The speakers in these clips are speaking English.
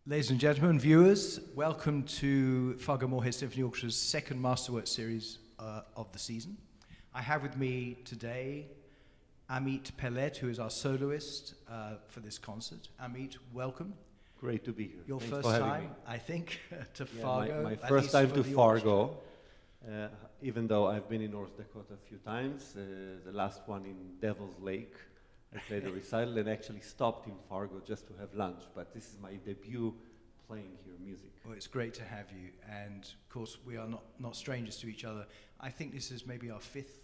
Ladies and gentlemen, viewers, welcome to Fargo-Moorhead Symphony Orchestra's second Masterworks series of the season. I have with me today Amit Peled, who is our soloist for this concert. Amit, welcome. Great to be here. Your Thanks first for having time, me. I think, to Yeah, Fargo. my at first least time for to the Fargo, even though I've been in North Dakota a few times. The last one in Devil's Lake. I played a recital and actually stopped in Fargo just to have lunch. But this is my debut playing here music. Well, it's great to have you. And, of course, we are not strangers to each other. I think this is maybe our fifth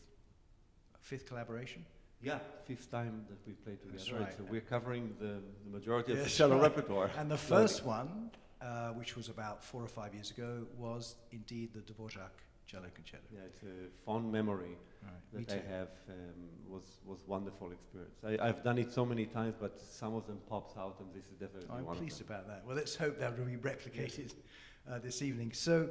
collaboration. Yeah, fifth time that we played together. That's right. So we're covering the majority of the Yes, cello right. repertoire. And the first one, which was about 4 or 5 years ago, was indeed the Dvorak cello concerto. Yeah, it's a fond memory Me that I too. have. Was wonderful experience. I've done it so many times, but some of them pops out, and this is definitely I'm one pleased of them. about that. Well, let's hope that will be replicated this evening. So,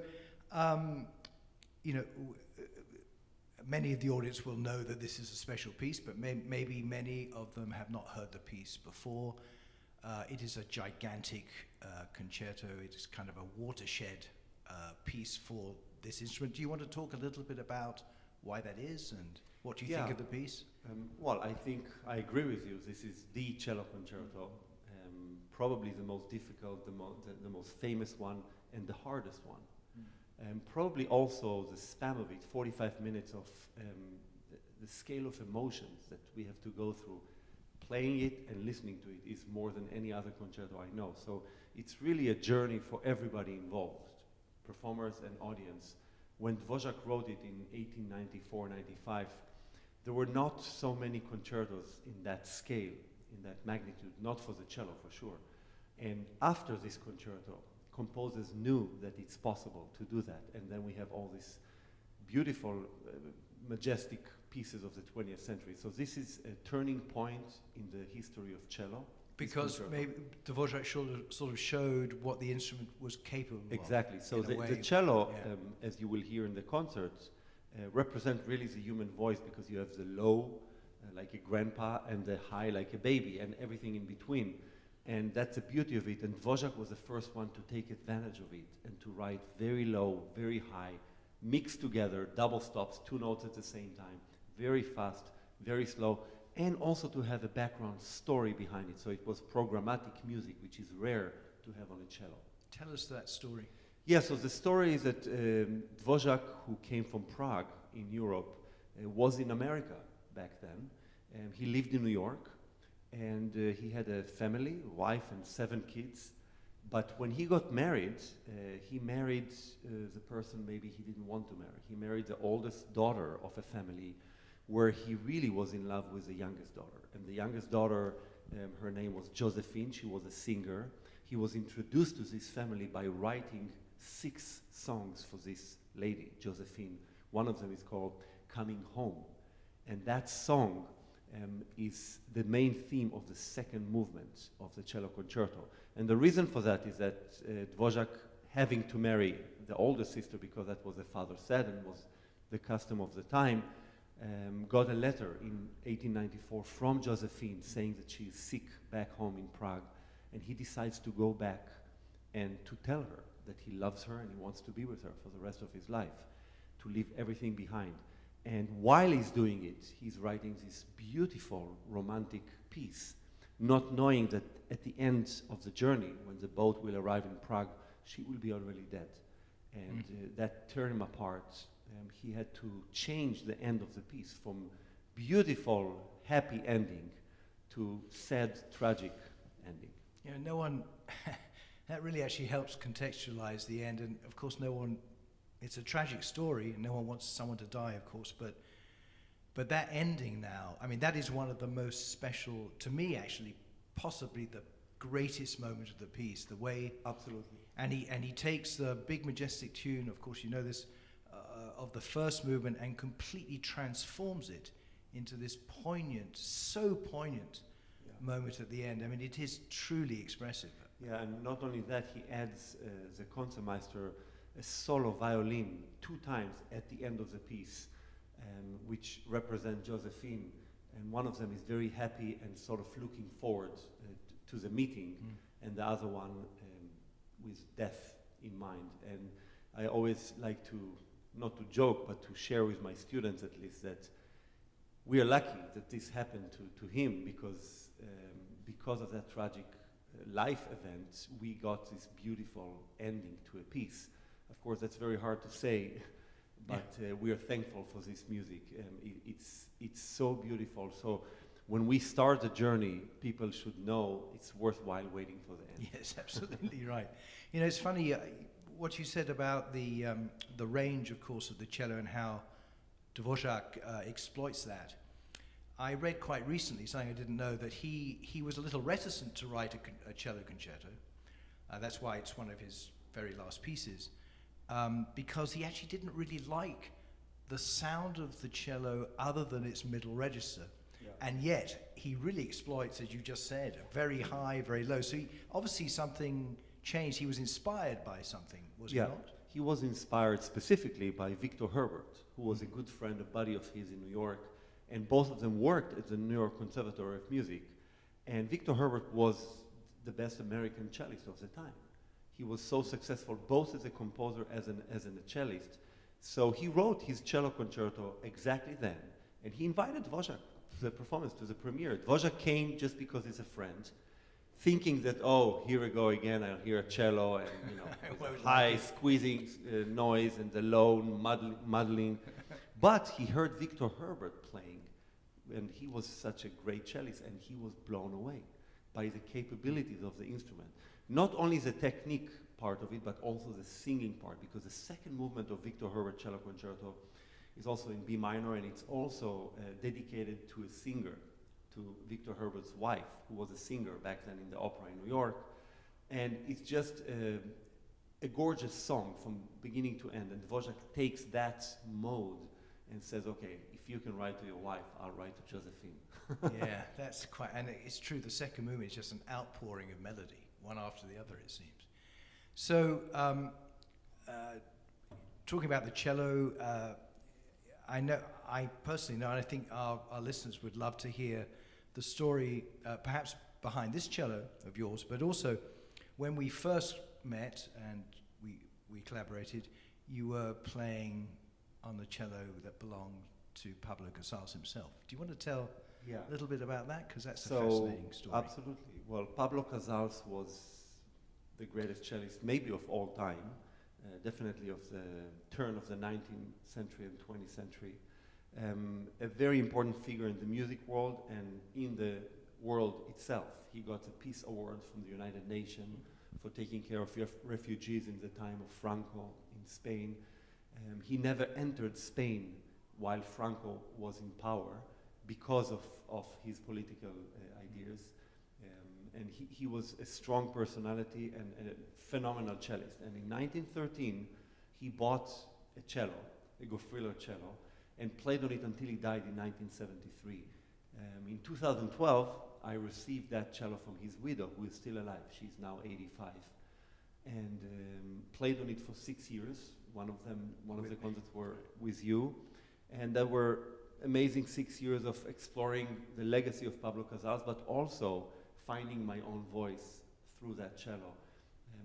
many of the audience will know that this is a special piece, but maybe many of them have not heard the piece before. It is a gigantic concerto. It is kind of a watershed piece for this instrument. Do you want to talk a little bit about why that is and what do you think of the piece? Well, I think I agree with you. This is the cello concerto, probably the most difficult, the most famous one, and the hardest one. Probably also the span of it, 45 minutes of the scale of emotions that we have to go through. Playing it and listening to it is more than any other concerto I know. So it's really a journey for everybody involved, performers and audience. When Dvorak wrote it in 1894-95, there were not so many concertos in that scale, in that magnitude, not for the cello for sure. And after this concerto, composers knew that it's possible to do that. And then we have all these beautiful, majestic pieces of the 20th century. So this is a turning point in the history of cello. Because maybe Dvorak sort of showed what the instrument was capable of. Exactly. So the cello, as you will hear in the concerts, represent really the human voice, because you have the low, like a grandpa, and the high, like a baby, and everything in between. And that's the beauty of it. And Dvorak was the first one to take advantage of it and to write very low, very high, mixed together, double stops, 2 notes at the same time, very fast, very slow, and also to have a background story behind it. So it was programmatic music, which is rare to have on a cello. Tell us that story. Yeah, so the story is that Dvorak, who came from Prague in Europe, was in America back then. He lived in New York, and he had a family, a wife and 7 kids. But when he got married, he married the person maybe he didn't want to marry. He married the oldest daughter of a family where he really was in love with the youngest daughter. And the youngest daughter, her name was Josephine. She was a singer. He was introduced to this family by writing 6 songs for this lady, Josephine. One of them is called Coming Home. And that song is the main theme of the second movement of the cello concerto. And the reason for that is that Dvorak, having to marry the older sister, because that was the father said and was the custom of the time, got a letter in 1894 from Josephine saying that she is sick back home in Prague. And he decides to go back and to tell her that he loves her and he wants to be with her for the rest of his life, to leave everything behind. And while he's doing it, he's writing this beautiful romantic piece, not knowing that at the end of the journey, when the boat will arrive in Prague, she will be already dead. And that turned him apart. He had to change the end of the piece from beautiful, happy ending to sad, tragic ending. You know, no one, that really actually helps contextualize the end. And of course, no one, it's a tragic story and no one wants someone to die, of course, but that ending now, I mean, that is one of the most special, to me actually, possibly the greatest moment of the piece, the way. Absolutely. And he takes the big majestic tune, of course you know this, of the first movement and completely transforms it into this poignant, so poignant moment at the end. I mean, it is truly expressive. Yeah, and not only that, he adds the concertmeister a solo violin 2 times at the end of the piece, which represent Josephine. And one of them is very happy and sort of looking forward to the meeting, and the other one with death in mind. And I always like to, not to joke, but to share with my students at least that we are lucky that this happened to him because of that tragic life event, we got this beautiful ending to a piece. Of course, that's very hard to say, but we are thankful for this music. It's so beautiful. So when we start the journey, people should know it's worthwhile waiting for the end. Yes, absolutely right. You know, it's funny what you said about the range, of course, of the cello and how Dvorak exploits that. I read quite recently, something I didn't know, that he was a little reticent to write a cello concerto. That's why it's one of his very last pieces, because he actually didn't really like the sound of the cello other than its middle register. Yeah. And yet, he really exploits, as you just said, very high, very low. So obviously something changed. He was inspired by something, was he not? He was inspired specifically by Victor Herbert, who was a good friend, a buddy of his in New York, and both of them worked at the New York Conservatory of Music. And Victor Herbert was the best American cellist of the time. He was so successful both as a composer as a cellist. So he wrote his cello concerto exactly then, and he invited Dvorak to the performance, to the premiere. Dvorak came just because he's a friend, thinking that, oh, here we go again, I'll hear a cello and, you know, high squeezing noise and the low muddling. But he heard Victor Herbert playing, and he was such a great cellist, and he was blown away by the capabilities of the instrument. Not only the technique part of it, but also the singing part, because the second movement of Victor Herbert cello concerto is also in B minor, and it's also dedicated to a singer, to Victor Herbert's wife, who was a singer back then in the opera in New York. And it's just a gorgeous song from beginning to end, and Dvorak takes that mode and says, okay, if you can write to your wife, I'll write to Josephine. Yeah, that's quite, and it's true, the second movement is just an outpouring of melody, one after the other, it seems. So, talking about the cello, I personally know, and I think our listeners would love to hear the story, perhaps behind this cello of yours, but also when we first met and we collaborated, you were playing on the cello that belonged to Pablo Casals himself. Do you want to tell a little bit about that? Because that's a fascinating story. Absolutely. Well, Pablo Casals was the greatest cellist, maybe of all time, definitely of the turn of the 19th century and 20th century. A very important figure in the music world and in the world itself. He got a Peace Award from the United Nations for taking care of refugees in the time of Franco in Spain. He never entered Spain while Franco was in power because of his political ideas. And he was a strong personality and a phenomenal cellist. And in 1913, he bought a cello, a Goffriller cello, and played on it until he died in 1973. In 2012, I received that cello from his widow, who is still alive. She's now 85. And played on it for 6 years. One of the concerts were with you. And there were amazing 6 years of exploring the legacy of Pablo Casals, but also finding my own voice through that cello.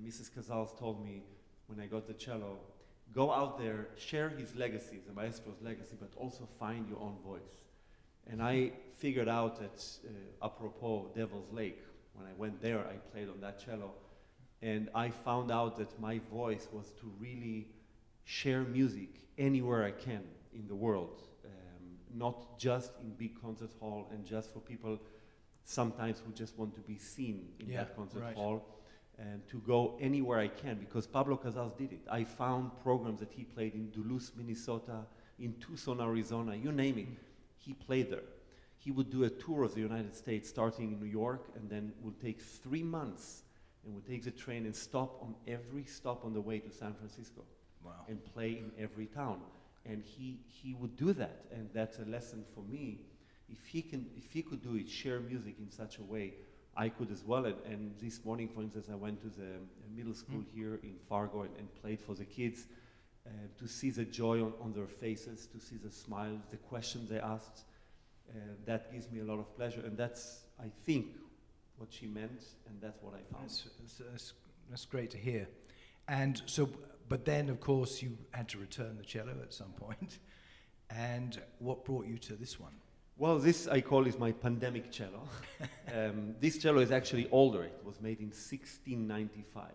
Mrs. Casals told me when I got the cello, go out there, share his legacy, the maestro's legacy, but also find your own voice. And I figured out that, apropos Devil's Lake, when I went there, I played on that cello, and I found out that my voice was to really share music anywhere I can in the world, not just in big concert hall and just for people sometimes who just want to be seen in that concert hall, and to go anywhere I can, because Pablo Casals did it. I found programs that he played in Duluth, Minnesota, in Tucson, Arizona, you name it, he played there. He would do a tour of the United States starting in New York, and then would take 3 months and would take the train and stop on every stop on the way to San Francisco. Wow. And play in every town. And he would do that, and that's a lesson for me. If he could do it, share music in such a way, I could as well. And this morning, for instance, I went to the middle school here in Fargo and played for the kids, to see the joy on their faces, to see the smiles, the questions they asked. That gives me a lot of pleasure, and that's, I think, what she meant, and that's what I found. That's That's great to hear. And so, but then of course you had to return the cello at some point. And what brought you to this one? Well, this I call is my pandemic cello. This cello is actually older. It was made in 1695.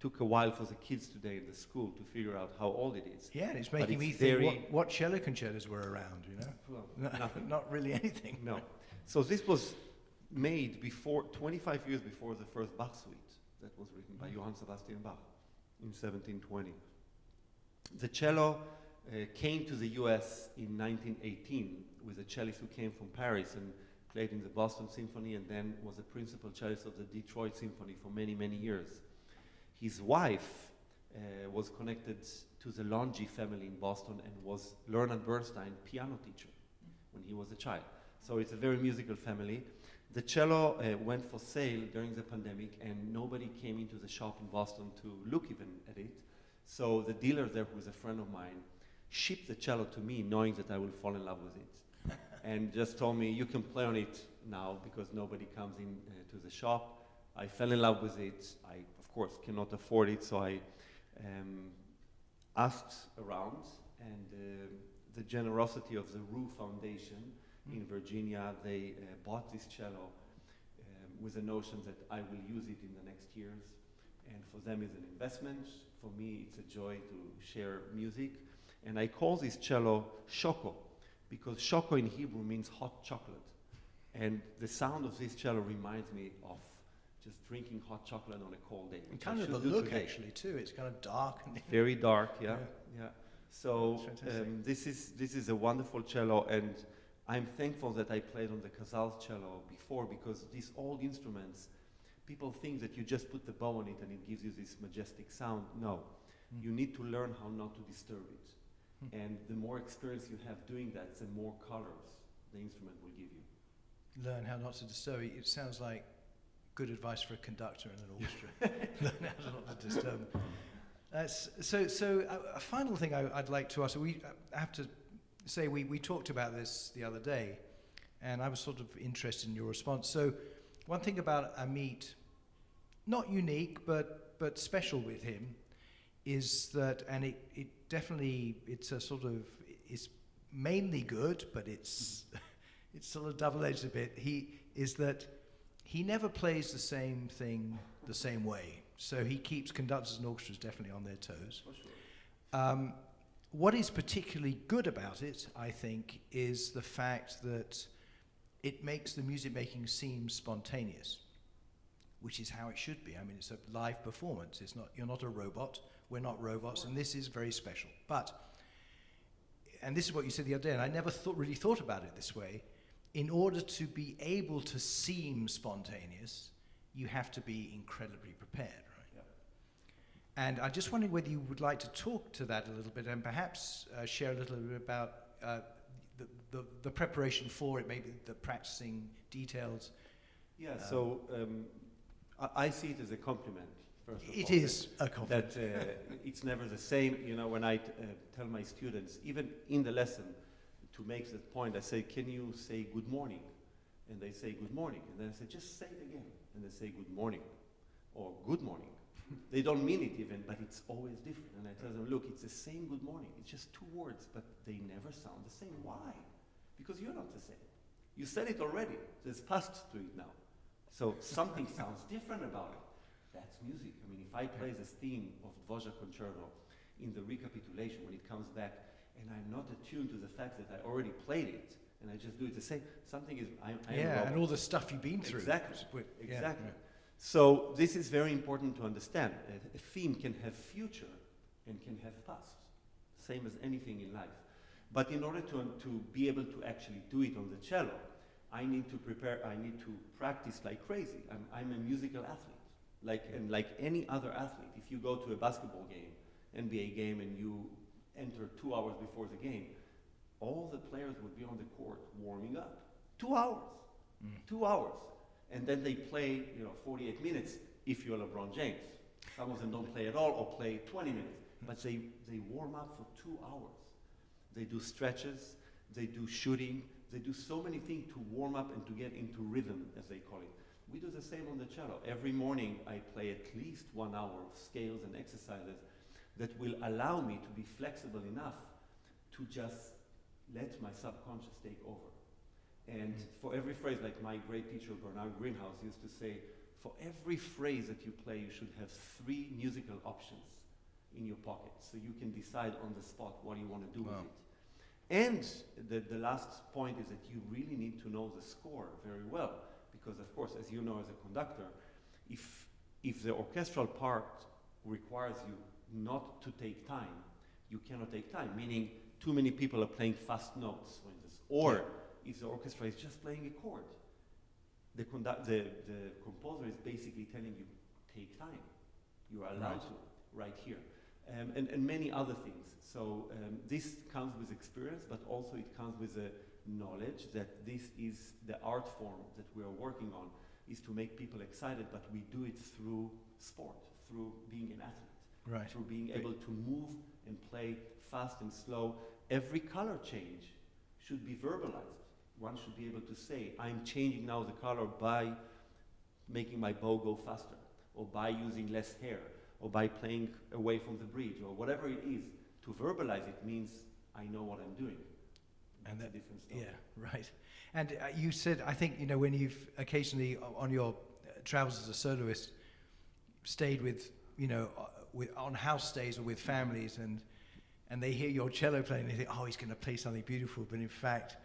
Took a while for the kids today in the school to figure out how old it is. Yeah, and it's making me think what cello concertos were around, you know? Well, nothing. Not really anything. No. So this was made before, 25 years before the first Bach suite that was written by Johann Sebastian Bach in 1720. The cello came to the US in 1918 with a cellist who came from Paris and played in the Boston Symphony and then was the principal cellist of the Detroit Symphony for many, many years. His wife was connected to the Longy family in Boston and was Leonard Bernstein piano teacher when he was a child. So it's a very musical family. The cello went for sale during the pandemic and nobody came into the shop in Boston to look even at it. So the dealer there, who is a friend of mine, shipped the cello to me knowing that I will fall in love with it. And just told me, you can play on it now because nobody comes in to the shop. I fell in love with it. I, of course, cannot afford it, so I asked around, and the generosity of the Rue Foundation in Virginia, they bought this cello with the notion that I will use it in the next years. And for them it's an investment. For me it's a joy to share music. And I call this cello shoko, because shoko in Hebrew means hot chocolate. And the sound of this cello reminds me of just drinking hot chocolate on a cold day. And kind of the look today. Actually too, it's kind of dark. Very dark, yeah. So this is a wonderful cello, and I'm thankful that I played on the Casals cello before, because these old instruments, people think that you just put the bow on it and it gives you this majestic sound. No, you need to learn how not to disturb it. And the more experience you have doing that, the more colors the instrument will give you. Learn how not to disturb it. It sounds like good advice for a conductor in an orchestra. Learn how not to disturb it. So a final thing I'd like to ask. I have to say we talked about this the other day, and I was sort of interested in your response. So one thing about Amit, not unique but special with him, is that, and it definitely, it's a sort of, it's mainly good, but it's sort of double-edged a bit. Is that he never plays the same thing the same way. So he keeps conductors and orchestras definitely on their toes. For sure. What is particularly good about it, I think, is the fact that it makes the music making seem spontaneous, which is how it should be. I mean, it's a live performance. It's not, you're not a robot. We're not robots, and this is very special. But, and this is what you said the other day, and I never really thought about it this way. In order to be able to seem spontaneous, you have to be incredibly prepared, right? Yeah. And I just wondering whether you would like to talk to that a little bit, and perhaps share a little bit about the preparation for it, maybe the practicing details. Yeah, so I see it as a compliment. First of all, it is a compliment. That it's never the same. You know, when I tell my students, even in the lesson, to make that point, I say, can you say good morning? And they say good morning. And then I say, just say it again. And they say good morning or good morning. They don't mean it even, but it's always different. And I tell them, look, it's the same good morning. It's just two words, but they never sound the same. Why? Because you're not the same. You said it already. There's past to it now. So something sounds different about it. That's music. I mean, if I play this theme of Dvorak concerto in the recapitulation when it comes back, and I'm not attuned to the fact that I already played it, and I just do it the same, something is, I'm and all the stuff you've been through. Exactly. Exactly. Yeah. So this is very important to understand. A theme can have future and can have past, same as anything in life. But in order to be able to actually do it on the cello, I need to prepare, I need to practice like crazy. I'm a musical athlete, like any other athlete. If you go to a basketball game, NBA game, and you enter 2 hours before the game, all the players would be on the court warming up. 2 hours. 2 hours. And then they play, 48 minutes if you're LeBron James. Some of them don't play at all or play 20 minutes. But they warm up for 2 hours. They do stretches, they do shooting, they do so many things to warm up and to get into rhythm, as they call it. We do the same on the cello. Every morning I play at least 1 hour of scales and exercises that will allow me to be flexible enough to just let my subconscious take over. And for every phrase, like my great teacher Bernard Greenhouse used to say, for every phrase that you play, you should have 3 musical options in your pocket, so you can decide on the spot what you want to do with it. And the last point is that you really need to know the score very well, because of course, as you know as a conductor, if the orchestral part requires you not to take time, you cannot take time, meaning too many people are playing fast notes, for instance, or if the orchestra is just playing a chord, the composer is basically telling you, take time. You are allowed to, right here. And many other things. So this comes with experience, but also it comes with the knowledge that this is the art form that we are working on, is to make people excited, but we do it through sport, through being an athlete, through being able to move and play fast and slow. Every color change should be verbalized. One should be able to say, I'm changing now the color by making my bow go faster, or by using less hair, or by playing away from the bridge, or whatever it is. To verbalize it means I know what I'm doing. And that's a different story. Yeah, right. And you said, I think, when you've occasionally on your travels as a soloist stayed with, on house stays or with families, and they hear your cello playing, and they think, oh, he's going to play something beautiful, but in fact,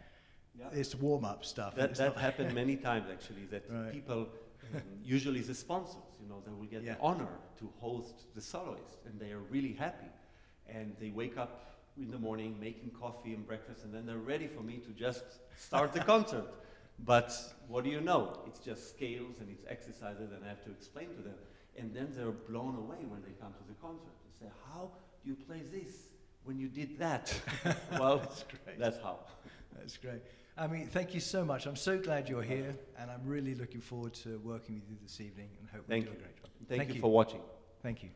it's warm-up stuff. That happened many times, actually, that people, usually the sponsors, they will get the honor to host the soloist, and they are really happy. And they wake up in the morning making coffee and breakfast, and then they're ready for me to just start the concert. But what do you know? It's just scales and it's exercises, and I have to explain to them. And then they're blown away when they come to the concert and say, how do you play this when you did that? Well, that's how. That's great. I mean, thank you so much. I'm so glad you're here, and I'm really looking forward to working with you this evening, and hope we do a great job. Thank you for watching. Thank you.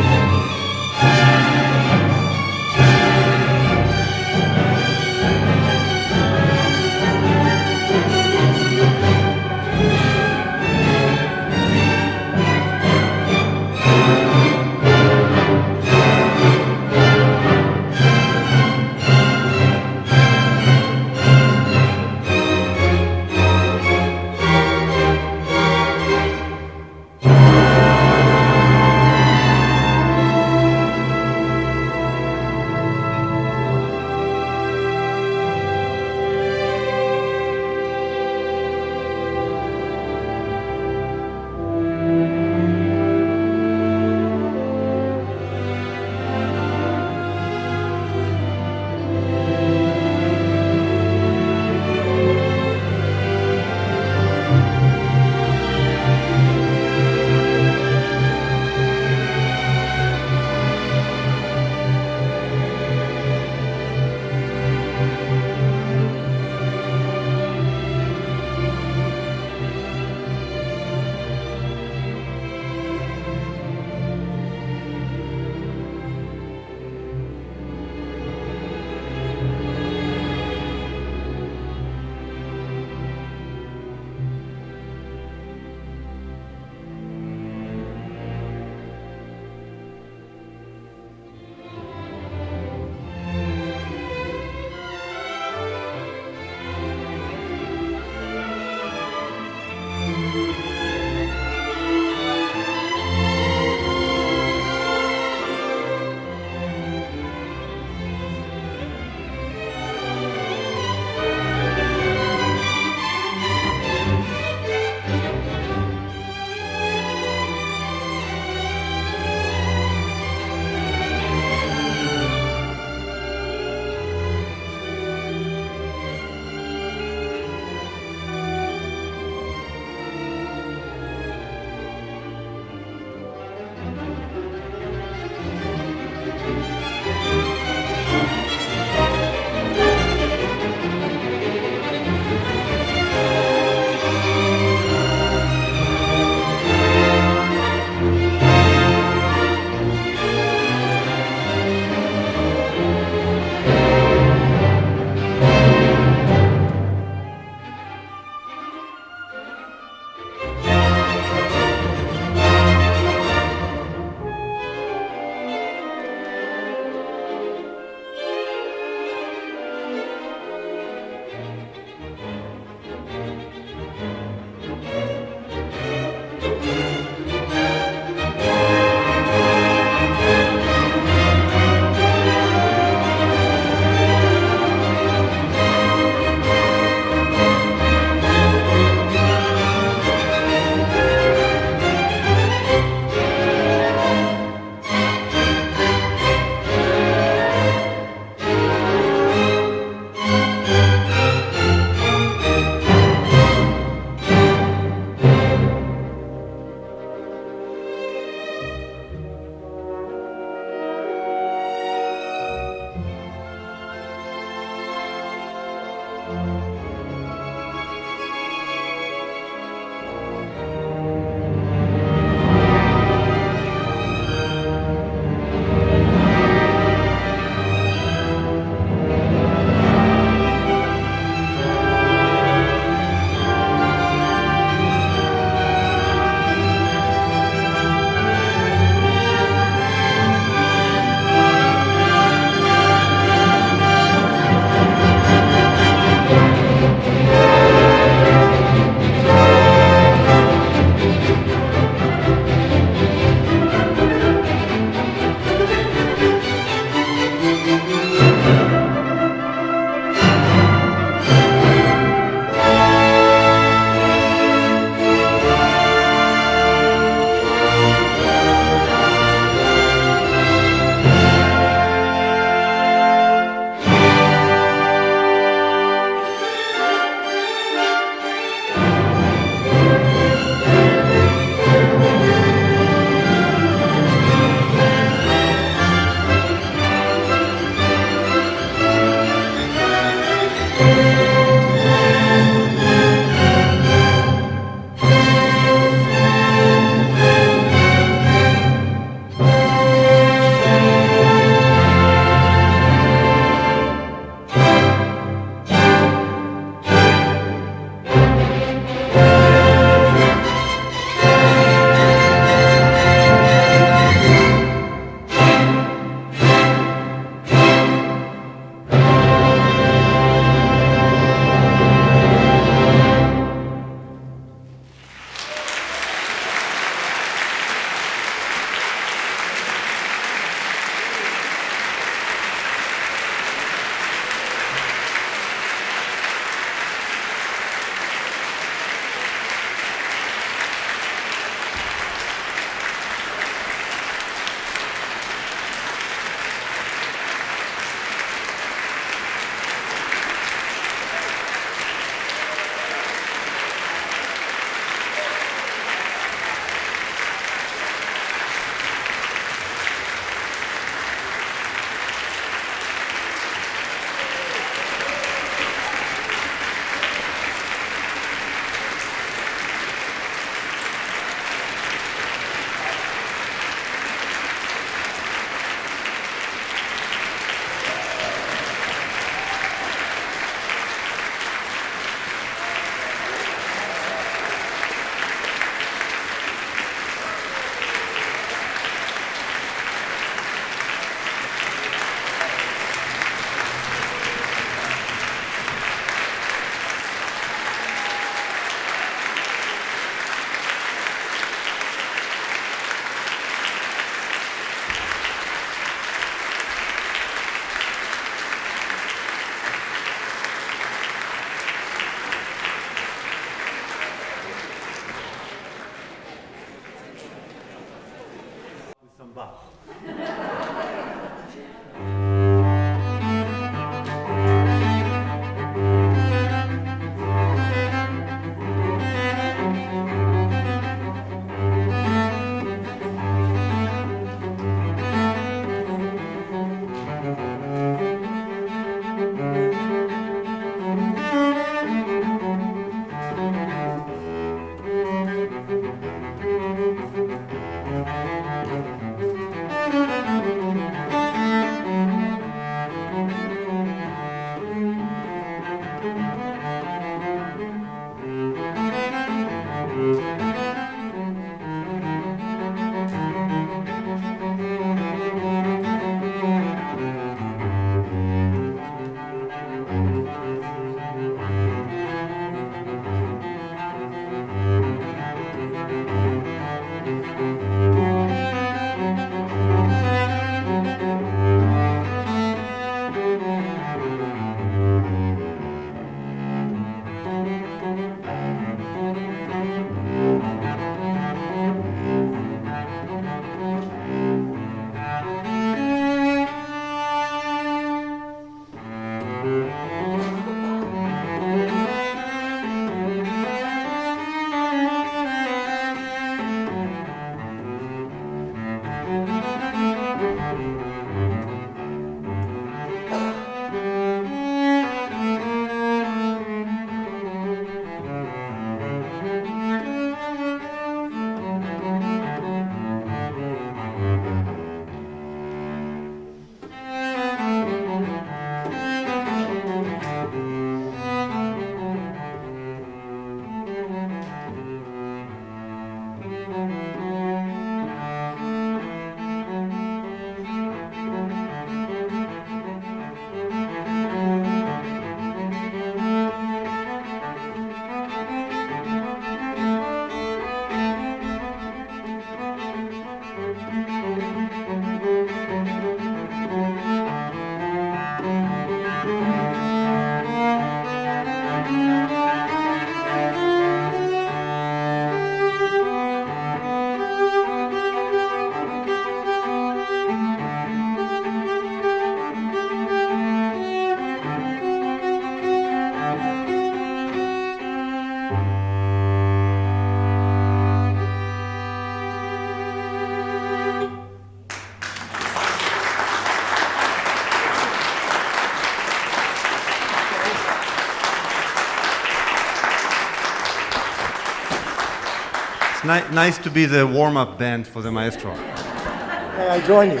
nice to be the warm-up band for the maestro. May I join you?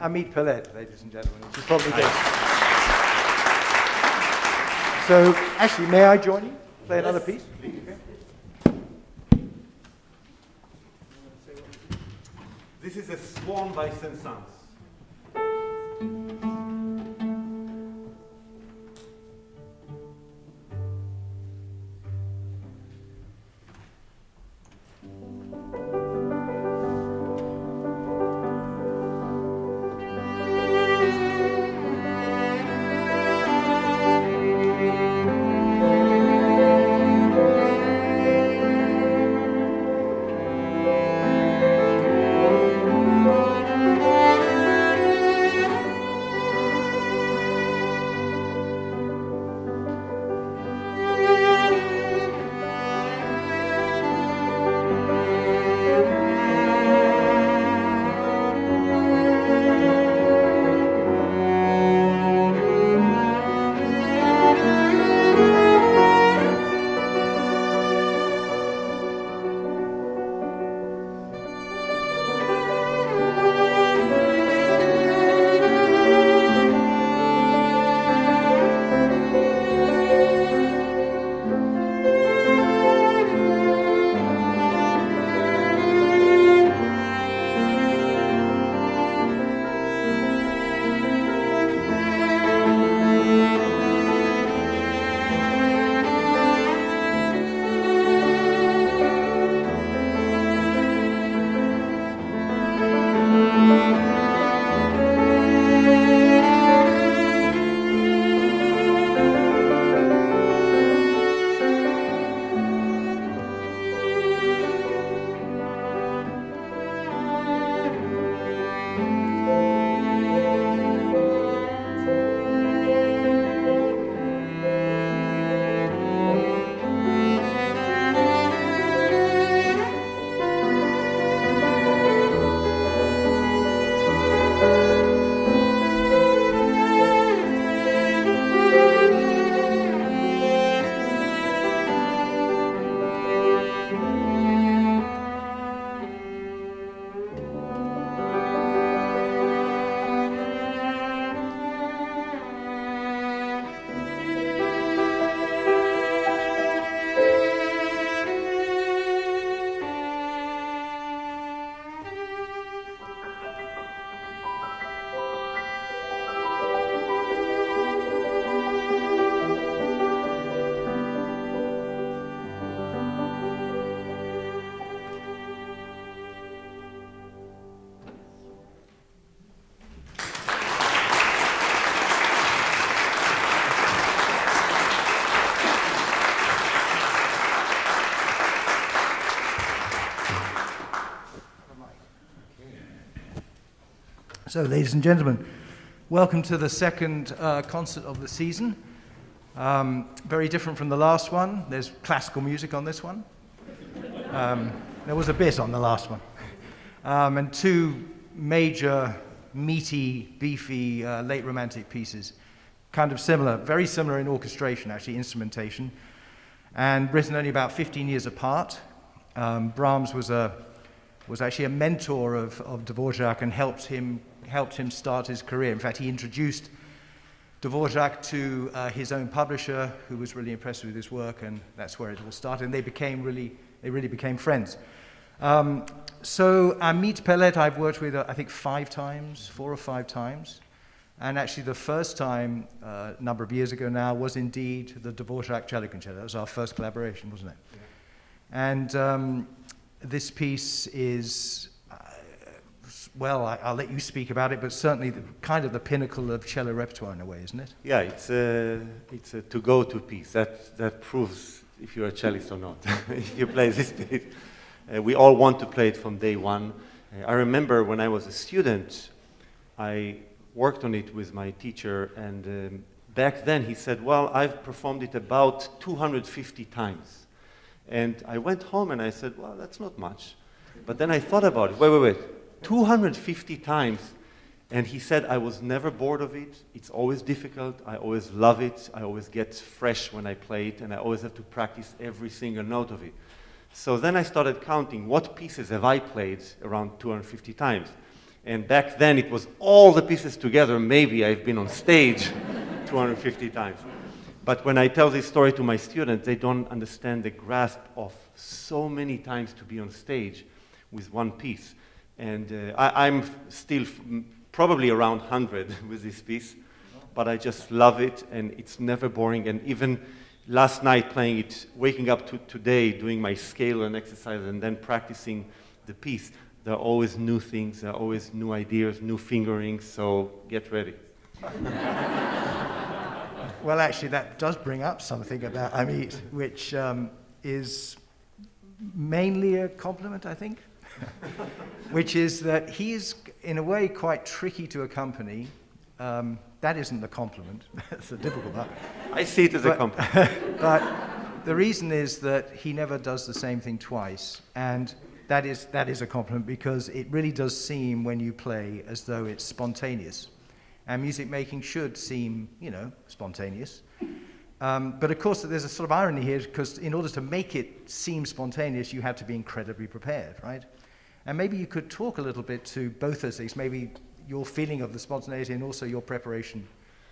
Amit Peled, ladies and gentlemen, which is probably good. So, actually, may I join you? Play another piece? This is a Swan by Saint-Saëns. So, ladies and gentlemen, welcome to the second concert of the season. Very different from the last one. There's classical music on this one. There was a bit on the last one. And two major, meaty, beefy, late romantic pieces. Kind of similar, very similar in orchestration, actually, instrumentation. And written only about 15 years apart. Brahms was actually a mentor of Dvorak and helped him start his career. In fact, he introduced Dvorak to his own publisher, who was really impressed with his work, and that's where it all started. And they really became friends. So Amit Peled I've worked with, I think 4 or 5 times. And actually the first time, a number of years ago now, was indeed the Dvorak Cello Concerto. That was our first collaboration, wasn't it? Yeah. And this piece is, well, I'll let you speak about it, but certainly kind of the pinnacle of cello repertoire in a way, isn't it? Yeah, it's a to-go-to piece. That proves if you're a cellist or not, if you play this piece. We all want to play it from day one. I remember when I was a student, I worked on it with my teacher, and back then he said, well, I've performed it about 250 times. And I went home and I said, well, that's not much. But then I thought about it. Wait. 250 times. And he said, I was never bored of it. It's always difficult. I always love it. I always get fresh when I play it. And I always have to practice every single note of it. So then I started counting what pieces have I played around 250 times. And back then it was all the pieces together, maybe I've been on stage 250 times. But when I tell this story to my students, they don't understand the grasp of so many times to be on stage with one piece. And I'm still probably around 100 with this piece, but I just love it, and it's never boring. And even last night playing it, waking up to today, doing my scale and exercise, and then practicing the piece, there are always new things, there are always new ideas, new fingerings, so get ready. Well, actually, that does bring up something about Amit, which is mainly a compliment, I think, which is that he is, in a way, quite tricky to accompany. That isn't a compliment. That's a difficult part. I see it as a compliment. But the reason is that he never does the same thing twice, and that is a compliment, because it really does seem when you play as though it's spontaneous. And music making should seem, spontaneous. But of course, there's a sort of irony here, because in order to make it seem spontaneous, you had to be incredibly prepared, right? And maybe you could talk a little bit to both those things, maybe your feeling of the spontaneity and also your preparation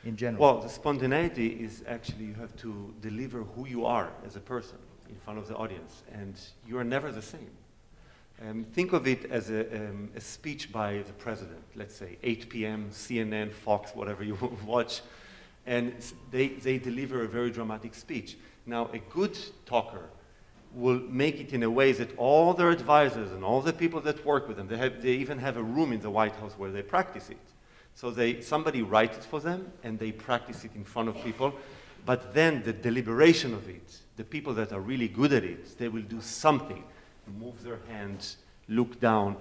in general. Well, the spontaneity is actually you have to deliver who you are as a person in front of the audience, and you are never the same. Think of it as a speech by the president, let's say 8 p.m., CNN, Fox, whatever you watch, and they deliver a very dramatic speech. Now, a good talker will make it in a way that all their advisors and all the people that work with them, they even have a room in the White House where they practice it. So somebody writes it for them, and they practice it in front of people, but then the deliberation of it, the people that are really good at it, they will do something. Move their hands, look down,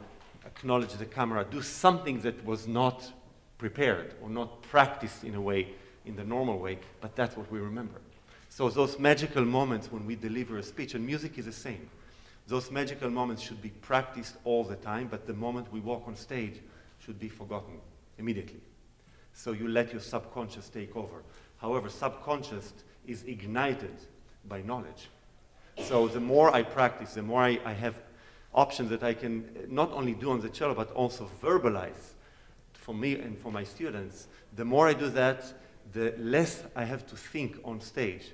acknowledge the camera, do something that was not prepared or not practiced in a way, in the normal way, but that's what we remember. So those magical moments when we deliver a speech, and music is the same, those magical moments should be practiced all the time, but the moment we walk on stage should be forgotten immediately. So you let your subconscious take over. However, subconscious is ignited by knowledge. So the more I practice, the more I have options that I can not only do on the cello, but also verbalize for me and for my students. The more I do that, the less I have to think on stage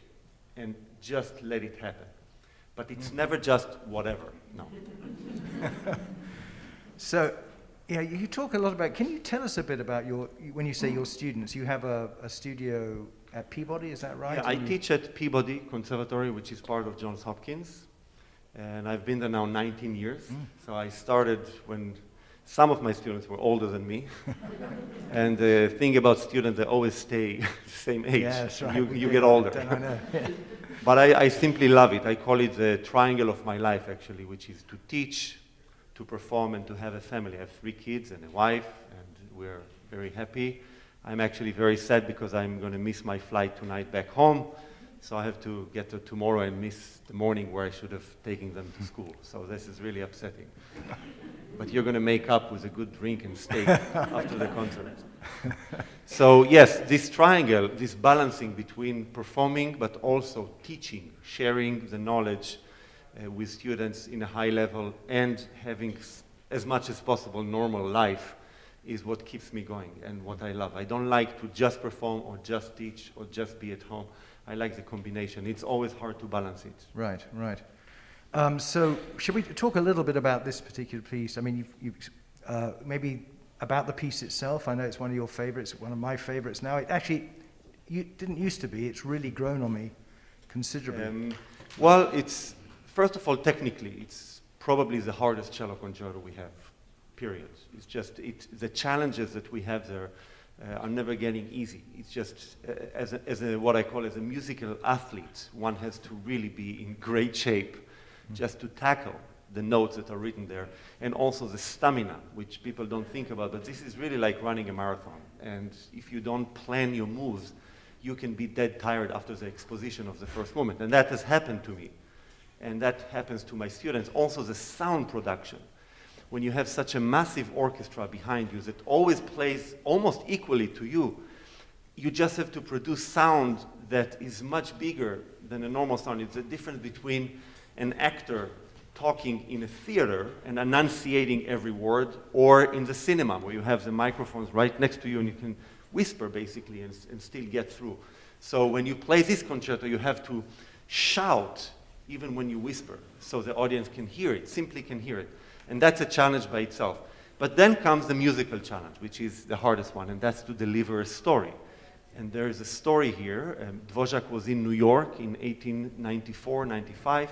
and just let it happen. But it's never just whatever, no. So, you talk a lot about, can you tell us a bit about when you say your students, you have a studio at Peabody, is that right? Yeah, I teach at Peabody Conservatory, which is part of Johns Hopkins. And I've been there now 19 years. So I started when some of my students were older than me. And the thing about students, they always stay the same age. Yeah, that's right. You get older. I know. But I simply love it. I call it the triangle of my life, actually, which is to teach, to perform, and to have a family. I have 3 kids and a wife, and we're very happy. I'm actually very sad because I'm going to miss my flight tonight back home. So I have to get to tomorrow and miss the morning where I should have taken them to school. So this is really upsetting. But you're going to make up with a good drink and steak after the concert. So yes, this triangle, this balancing between performing but also teaching, sharing the knowledge with students in a high level and having as much as possible normal life is what keeps me going and what I love. I don't like to just perform or just teach or just be at home. I like the combination. It's always hard to balance it. Right. So should we talk a little bit about this particular piece? I mean, you've maybe about the piece itself. I know it's one of your favorites, one of my favorites now. It actually didn't used to be. It's really grown on me considerably. Well, it's, first of all, technically, it's probably the hardest cello concerto we have, period. It's just, the challenges that we have there are never getting easy. It's just, as a what I call as a musical athlete, one has to really be in great shape just to tackle the notes that are written there, and also the stamina, which people don't think about, but this is really like running a marathon. And if you don't plan your moves, you can be dead tired after the exposition of the first movement. And that has happened to me. And that happens to my students. Also the sound production. When you have such a massive orchestra behind you that always plays almost equally to you, you just have to produce sound that is much bigger than a normal sound. It's the difference between an actor talking in a theater and enunciating every word, or in the cinema where you have the microphones right next to you and you can whisper basically and still get through. So when you play this concerto, you have to shout even when you whisper, so the audience can hear it, simply can hear it. And that's a challenge by itself. But then comes the musical challenge, which is the hardest one, and that's to deliver a story. And there is a story here. Dvorak was in New York in 1894, 95.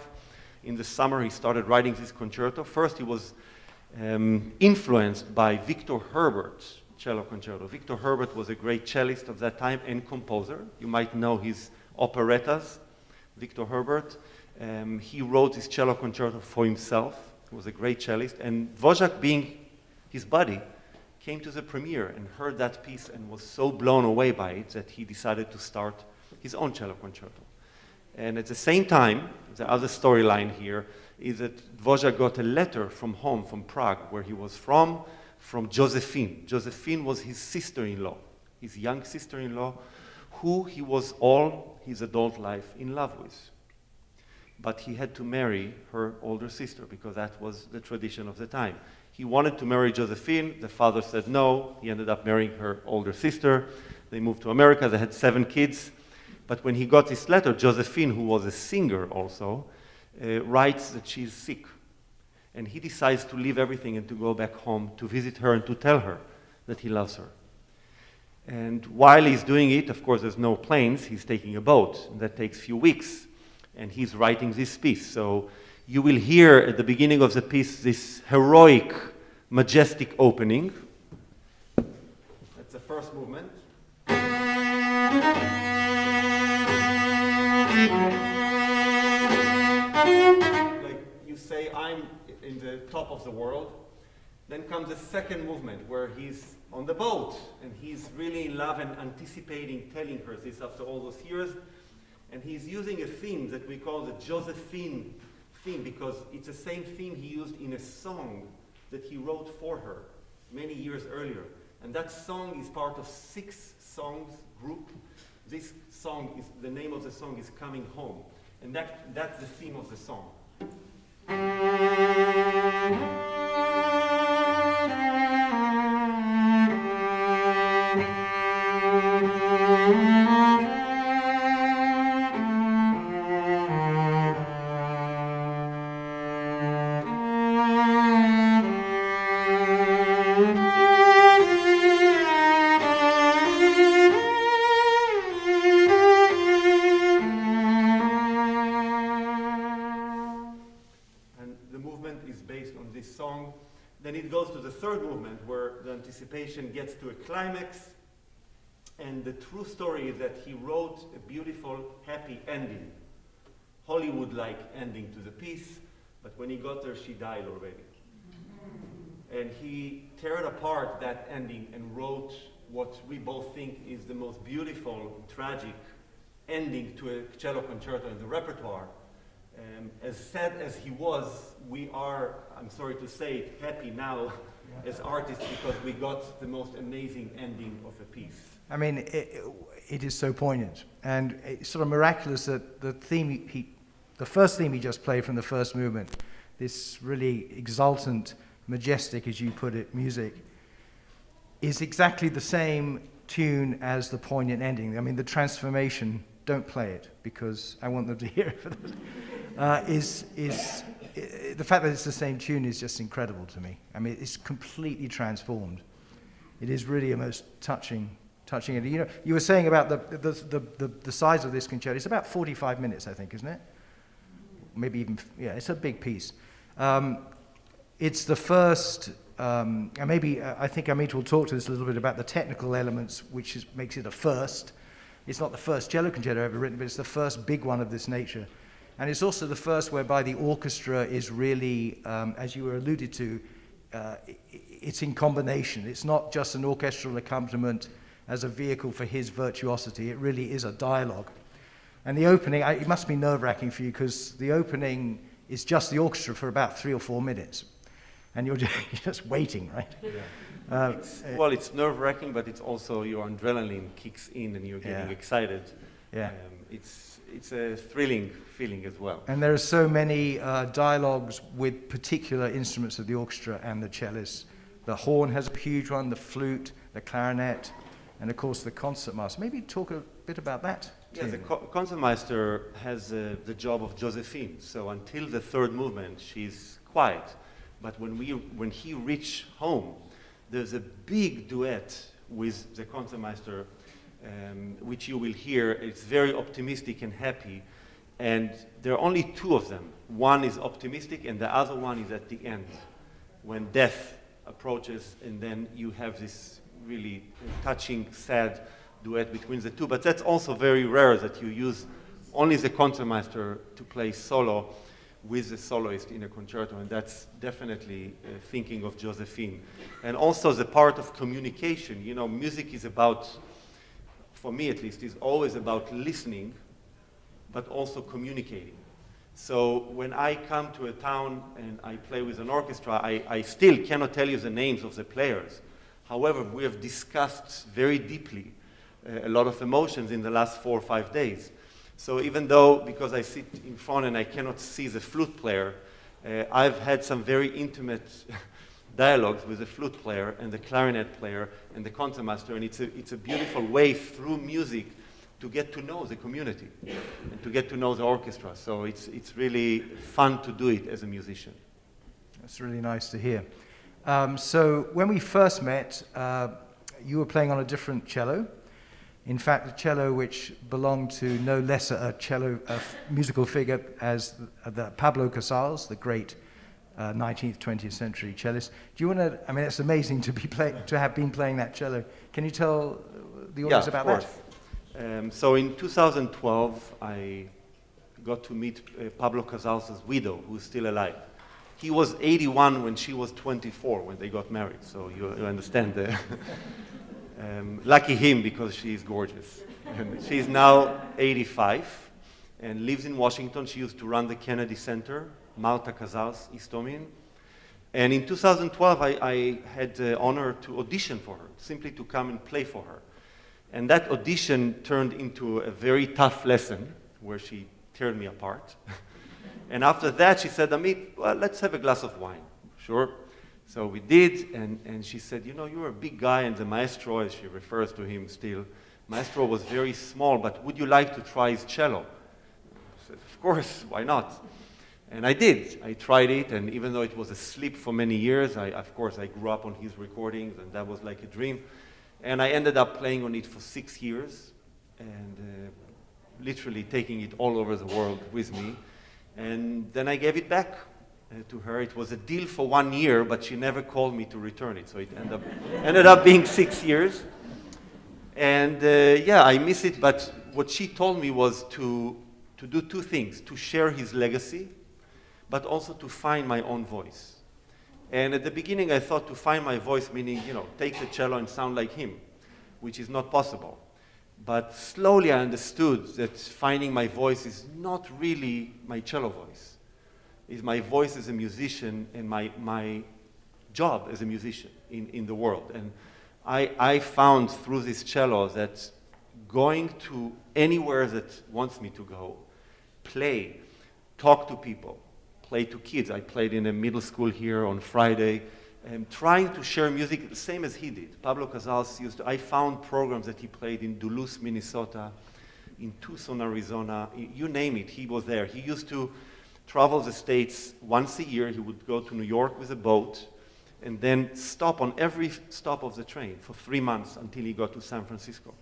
In the summer, he started writing this concerto. First, he was influenced by Victor Herbert's cello concerto. Victor Herbert was a great cellist of that time and composer. You might know his operettas, Victor Herbert. He wrote his cello concerto for himself. He was a great cellist. And Dvorak, being his buddy, came to the premiere and heard that piece and was so blown away by it that he decided to start his own cello concerto. And at the same time, the other storyline here is that Dvorak got a letter from home, from Prague, where he was from Josephine. Josephine was his sister-in-law, his young sister-in-law, who he was all his adult life in love with. But he had to marry her older sister because that was the tradition of the time. He wanted to marry Josephine. The father said no. He ended up marrying her older sister. They moved to America. They had 7 kids. But when he got this letter, Josephine, who was a singer also, writes that she's sick. And he decides to leave everything and to go back home to visit her and to tell her that he loves her. And while he's doing it, of course, there's no planes. He's taking a boat. And that takes a few weeks. And he's writing this piece. So you will hear at the beginning of the piece this heroic, majestic opening. That's the first movement. Like you say, I'm in the top of the world. Then comes the second movement where he's on the boat and he's really in love and anticipating telling her this after all those years. And he's using a theme that we call the Josephine theme because it's the same theme he used in a song that he wrote for her many years earlier. And that song is part of 6 songs group. This song is, the name of the song is Coming Home. And that's the theme of the song. Then it goes to the third movement where the anticipation gets to a climax. And the true story is that he wrote a beautiful, happy ending. Hollywood-like ending to the piece. But when he got there, she died already. And he teared apart that ending and wrote what we both think is the most beautiful, tragic ending to a cello concerto in the repertoire. As sad as he was, we are, I'm sorry to say it, happy now as artists because we got the most amazing ending of a piece. I mean, it is so poignant. And it's sort of miraculous that the first theme he just played from the first movement, this really exultant, majestic, as you put it, music, is exactly the same tune as the poignant ending. I mean, the transformation, don't play it because I want them to hear it for them. The fact that it's the same tune is just incredible to me. I mean, it's completely transformed. It is really a most touching. You know, you were saying about the size of this concerto. It's about 45 minutes, I think, isn't it? Maybe even, yeah. It's a big piece. It's the first, and maybe I think Amit will talk to us a little bit about the technical elements, which makes it a first. It's not the first cello concerto ever written, but it's the first big one of this nature. And it's also the first whereby the orchestra is really, as you were alluded to, it's in combination. It's not just an orchestral accompaniment as a vehicle for his virtuosity. It really is a dialogue. And the opening, it must be nerve-wracking for you because the opening is just the orchestra for about 3 or 4 minutes. And you're just waiting, right? Yeah. Well, it's nerve-wracking, but it's also your adrenaline kicks in and you're getting excited. Yeah. It's a thrilling feeling as well. And there are so many dialogues with particular instruments of the orchestra and the cellist. The horn has a huge one, the flute, the clarinet, and of course the concertmaster. Maybe talk a bit about that. Yes, the concertmaster has the job of Josephine. So until the third movement, she's quiet. But when he reach home, there's a big duet with the concertmaster, which you will hear. It's very optimistic and happy. And there are only two of them. One is optimistic, and the other one is at the end, when death approaches, and then you have this really touching, sad duet between the two. But that's also very rare that you use only the concertmaster to play solo with the soloist in a concerto, and that's definitely thinking of Josephine. And also the part of communication. You know, music is about, for me at least, is always about listening, but also communicating. So when I come to a town and I play with an orchestra, I still cannot tell you the names of the players. However, we have discussed very deeply a lot of emotions in the last 4 or 5 days. So even though, because I sit in front and I cannot see the flute player, I've had some very intimate dialogues with the flute player and the clarinet player and the concertmaster, and it's a beautiful way through music to get to know the community and to get to know the orchestra. So it's really fun to do it as a musician. That's really nice to hear. So when we first met, you were playing on a different cello. In fact, a cello which belonged to no less a musical figure as the Pablo Casals, the great 19th, 20th century cellist. Do you want to? I mean, it's amazing to have been playing that cello. Can you tell the audience about that? So in 2012, I got to meet Pablo Casals' widow, who's still alive. He was 81 when she was 24 when they got married. So you understand the. Lucky him, because she is gorgeous. And she's now 85 and lives in Washington. She used to run the Kennedy Center, Marta Casals Istomin. And in 2012, I had the honor to audition for her, simply to come and play for her. And that audition turned into a very tough lesson where she teared me apart. And after that, she said, Amit, well, let's have a glass of wine. Sure. So we did, and she said, you know, you're a big guy, and the maestro, as she refers to him still, maestro was very small, but would you like to try his cello? I said, of course, why not? And I did. I tried it, and even though it was a sleep for many years, of course, I grew up on his recordings, and that was like a dream. And I ended up playing on it for 6 years, and literally taking it all over the world with me. And then I gave it back to her. It was a deal for 1 year, but she never called me to return it, so it ended up being 6 years. And yeah, I miss it, but what she told me was to do two things: to share his legacy, but also to find my own voice. And at the beginning, I thought to find my voice, meaning, you know, take the cello and sound like him, which is not possible. But slowly I understood that finding my voice is not really my cello voice. It's my voice as a musician and my job as a musician in the world. And I found through this cello that going to anywhere that wants me to go, play, talk to people, play to kids. I played in a middle school here on Friday, and trying to share music the same as he did. Pablo Casals I found programs that he played in Duluth, Minnesota, in Tucson, Arizona, you name it, he was there. He used to travel the States once a year. He would go to New York with a boat and then stop on every stop of the train for 3 months until he got to San Francisco.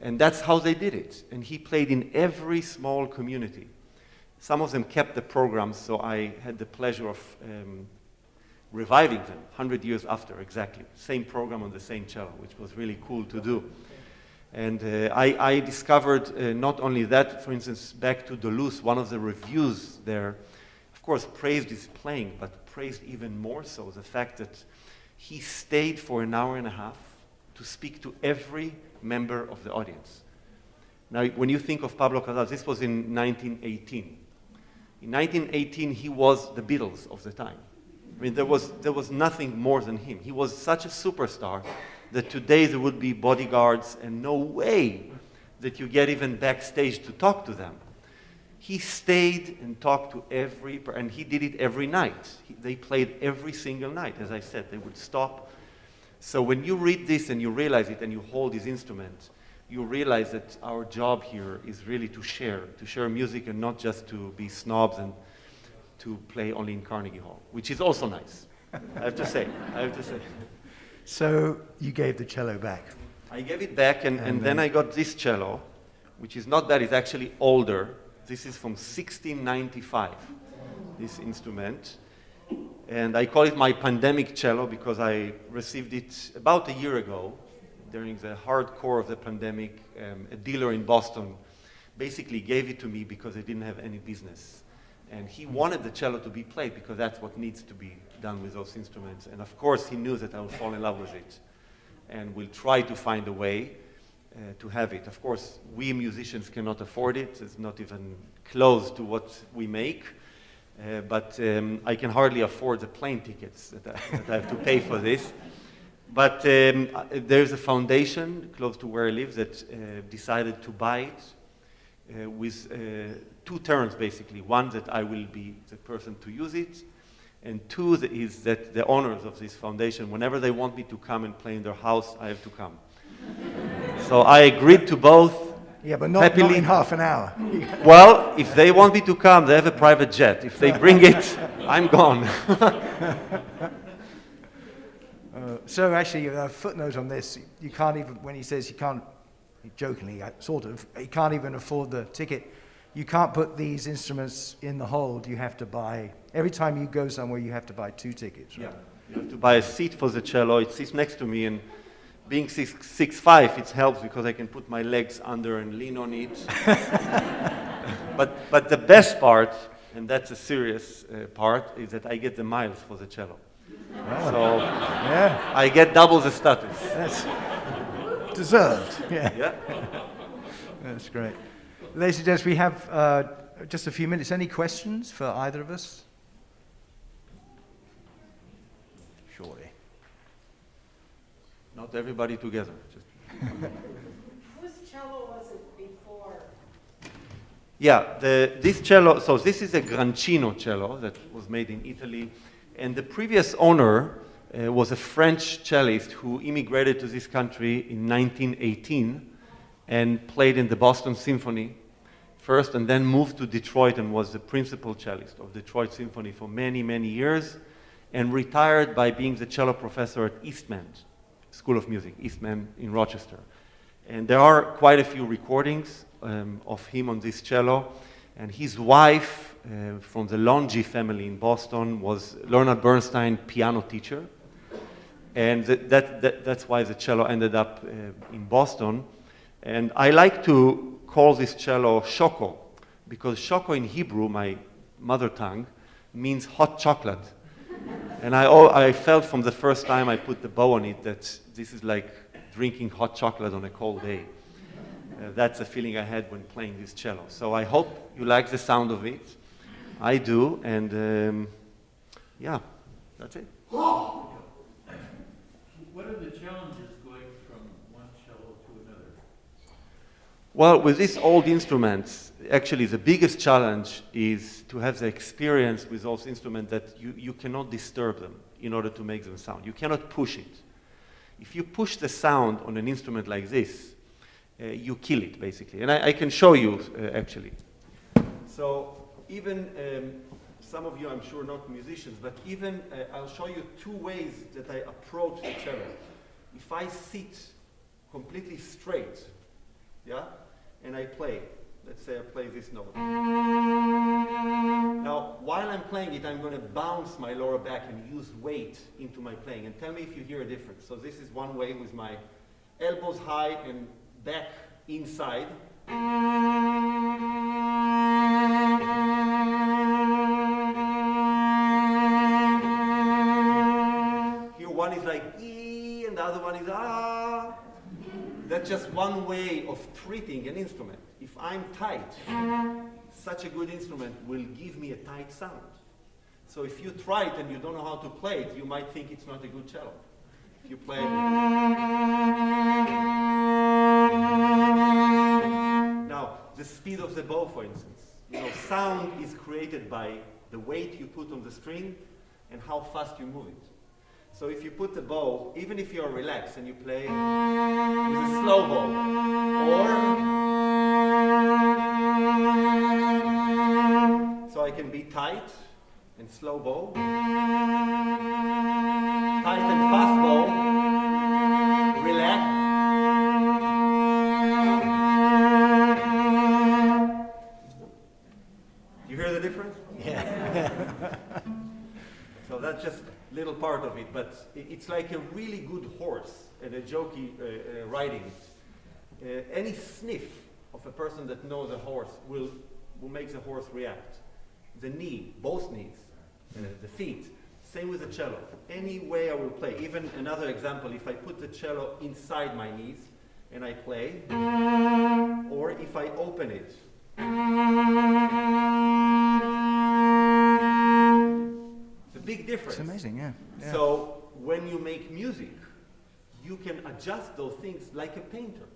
And that's how they did it. And he played in every small community. Some of them kept the programs, so I had the pleasure of reviving them 100 years after, exactly. Same program on the same cello, which was really cool to do. And I discovered not only that, for instance, back to Duluth, one of the reviews there, of course, praised his playing, but praised even more so the fact that he stayed for an hour and a half to speak to every member of the audience. Now, when you think of Pablo Casals, this was in 1918. In 1918, he was the Beatles of the time. I mean, there was nothing more than him. He was such a superstar that today there would be bodyguards, and no way that you get even backstage to talk to them. He stayed and talked to and he did it every night. They played every single night, as I said. They would stop. So when you read this and you realize it and you hold this instrument, you realize that our job here is really to share music and not just to be snobs and to play only in Carnegie Hall, which is also nice. I have to say. So you gave the cello back. I gave it back, and then I got this cello, which is not bad. It's actually older. This is from 1695, this instrument. And I call it my pandemic cello because I received it about a year ago during the hardcore of the pandemic. A dealer in Boston basically gave it to me because I didn't have any business. And he wanted the cello to be played because that's what needs to be done with those instruments. And of course, he knew that I would fall in love with it and will try to find a way to have it. Of course, we musicians cannot afford it. It's not even close to what we make. But I can hardly afford the plane tickets that I have to pay for this. But there's a foundation close to where I live that decided to buy it with two terms, basically. One, that I will be the person to use it, and two, is that the owners of this foundation, whenever they want me to come and play in their house, I have to come. So I agreed to both. Yeah, but not in half an hour. Well, if they want me to come, they have a private jet. If they bring it, I'm gone. So actually, a footnote on this, you can't even, when he says you can't, jokingly, sort of, you can't even afford the ticket, you can't put these instruments in the hold. You have to buy, every time you go somewhere, you have to buy 2 tickets. Right? Yeah, you have to buy a seat for the cello. It sits next to me, and being 6'5", it helps because I can put my legs under and lean on it. But the best part, and that's a serious part, is that I get the miles for the cello. Oh. So yeah. I get double the status. That's deserved. Yeah. Yeah. That's great. Ladies and gents, we have just a few minutes. Any questions for either of us? Surely. Not everybody together. Whose cello was it before? Yeah, this cello, so this is a Grancino cello that was made in Italy. And the previous owner was a French cellist who immigrated to this country in 1918 and played in the Boston Symphony first, and then moved to Detroit and was the principal cellist of Detroit Symphony for many, many years, and retired by being the cello professor at Eastman School of Music, Eastman in Rochester. And there are quite a few recordings of him on this cello. And his wife, from the Longi family in Boston, was Leonard Bernstein piano teacher. And that's why the cello ended up in Boston. And I like to call this cello shoko, because shoko in Hebrew, my mother tongue, means hot chocolate. And I felt from the first time I put the bow on it that this is like drinking hot chocolate on a cold day. That's the feeling I had when playing this cello. So I hope you like the sound of it. I do, and yeah, that's it. What are the challenges going from one cello to another? Well, with these old instruments, actually the biggest challenge is to have the experience with those instruments that you cannot disturb them in order to make them sound. You cannot push it. If you push the sound on an instrument like this, you kill it, basically. And I can show you, actually. So even some of you, I'm sure, not musicians, but even I'll show you 2 ways that I approach the cello. If I sit completely straight, yeah, and I play, let's say I play this note. Now, while I'm playing it, I'm going to bounce my lower back and use weight into my playing. And tell me if you hear a difference. So this is one way with my elbows high and back inside. Here one is like E and the other one is ah. That's just one way of treating an instrument. If I'm tight, such a good instrument will give me a tight sound. So if you try it and you don't know how to play it, you might think it's not a good cello. If you play it, the speed of the bow, for instance. You know, sound is created by the weight you put on the string and how fast you move it. So if you put the bow, even if you're relaxed and you play with a slow bow, or so I can be tight and slow bow, tight and fast bow, relax. You hear the difference? Yeah. So that's just a little part of it, but it's like a really good horse and a jockey riding it. Any sniff of a person that knows a horse will make the horse react. The knee, both knees, the feet, same with the cello. Any way I will play, even another example, if I put the cello inside my knees and I play, or if I open it, big difference. It's amazing, yeah. Yeah. So when you make music, you can adjust those things like a painter.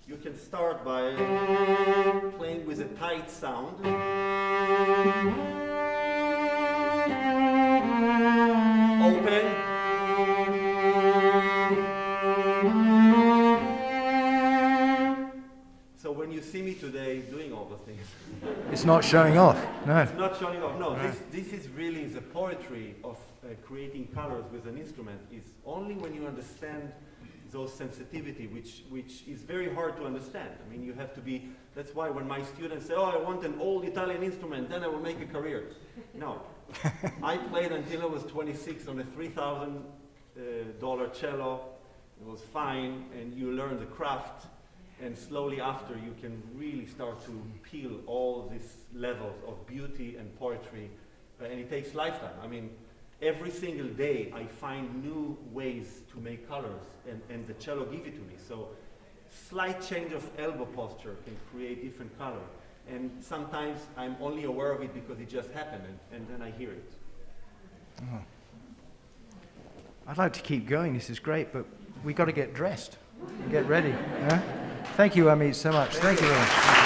You can start by playing with a tight sound. Open. So when you see me today doing all the things, It's not showing off, no. it's not showing off. No, this is really the poetry of creating colors with an instrument. Is only when you understand those sensitivity, which is very hard to understand. I mean, you have to be. That's why when my students say, "Oh, I want an old Italian instrument, then I will make a career." No, I played until I was 26 on a $3,000 cello. It was fine, and you learn the craft. And slowly after, you can really start to peel all these levels of beauty and poetry. And it takes lifetime. I mean, every single day I find new ways to make colors, and the cello give it to me. So slight change of elbow posture can create different color. And sometimes I'm only aware of it because it just happened, and then I hear it. Oh. I'd like to keep going, this is great, but we got to get dressed and get ready. Yeah? Thank you, Amit, so much. Thank you very much.